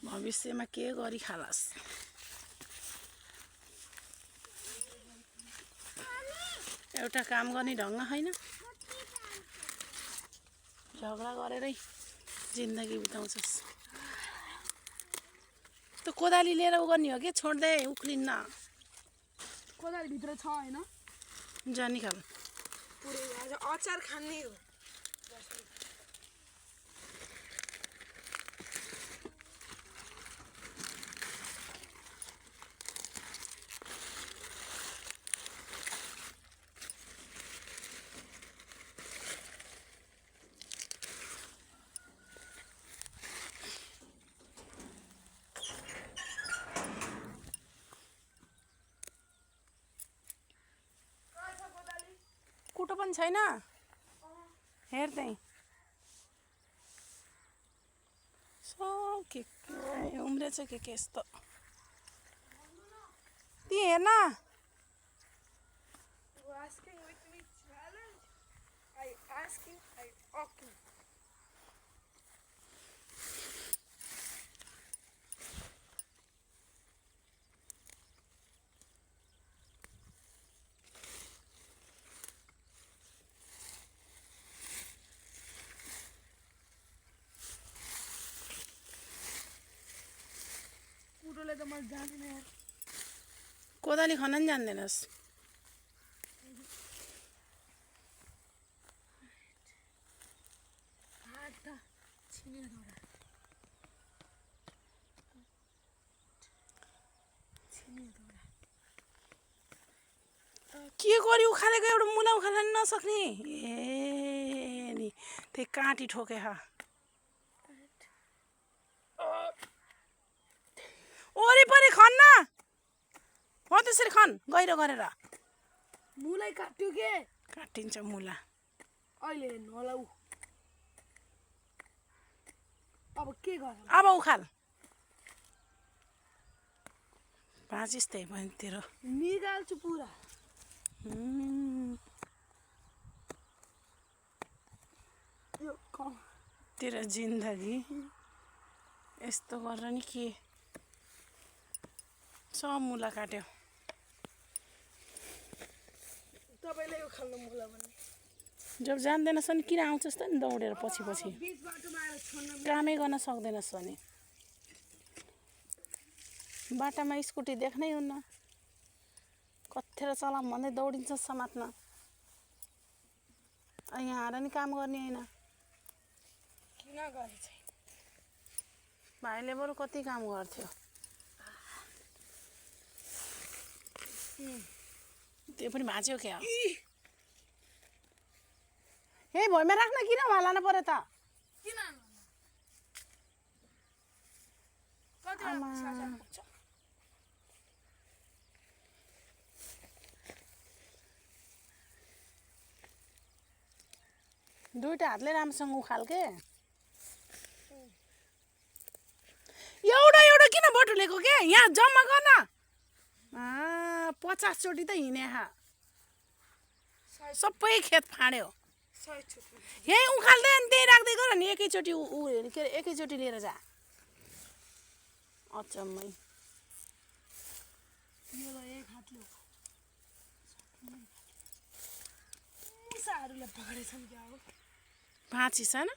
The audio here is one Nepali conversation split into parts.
भविष्यमा के गरी खालास् एउटा काम गर्ने ढङ्ग हैन झगडा गरेरै जिन्दगी बिताउँछस् त कोदाली लिएर उ गर्ने हो के छोड्दै उक्लिन्न कोदाली भित्र छ हैन जानी खाम पुरै आज अचार खाने हो कुटो पनि छैन हेर त्यही सब के उम्रेछ के यस्तो ती हेर्न कुटोले त मलाई जान्दिन यार कोदाली खन्न नि जान्दैनस् के गरी उखालेको एउटा मुला उखाल्न नसक्ने ए नि त्यही काँटी ठोके वरिपरि खन्न हो त्यसरी खन गहिरो गरेर मुलै काट्यो के काटिन्छ मुला अहिले हेर्नु होला उ अब के गर्नु अब उखाल भाँचिस् त्यही भयो तेरो निकाल्छु पुरा यो तेरो जिन्दगी यस्तो गरेर नि के सब मुला काट्यो तपाईले यो खाल्नु मुला भन्ने जब जान्दैनस् नि किन आउँछस् त नि दौडेर पछि पछि बीच बाटोमा आएर छोड्न कामै गर्न सक्दैनस् भने बाटामा स्कुटी देख्नै हुन्न कत्थेर चलाम भन्दै दौडिन्छ समात्न यहाँ आएर नि काम गर्ने होइन किन गरेछ भाइले बरु कति काम गर्थ्यो त्यो पनि भाँच्यो क्या हे भुइँमा राख्न किन हाल्न पर्यो त किन दुईटा हातले राम्रोसँग उखाल के एउटा एउटा किन बटुलेको के यहाँ जम्मा गर्न 50 चोटि त हिँडे सबै खेत फाड्यो यही उखाल्दै अनि त्यही राख्दै गर नि एकैचोटि के अरे एकैचोटि लिएर जा अचम्मै एक हातले मुसाहरूले पकडेछन् क्या हो भाँचिस न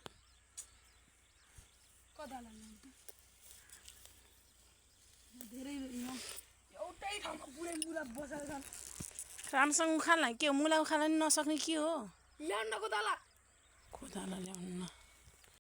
धेरै एउटै ठाउँमा पुरै मुला बसेर छन् राम्रोसँग उखाल्न के मुला उखाल्न नि नसक्ने के हो ल्याउन कोदाला कोदाला ल्याउनु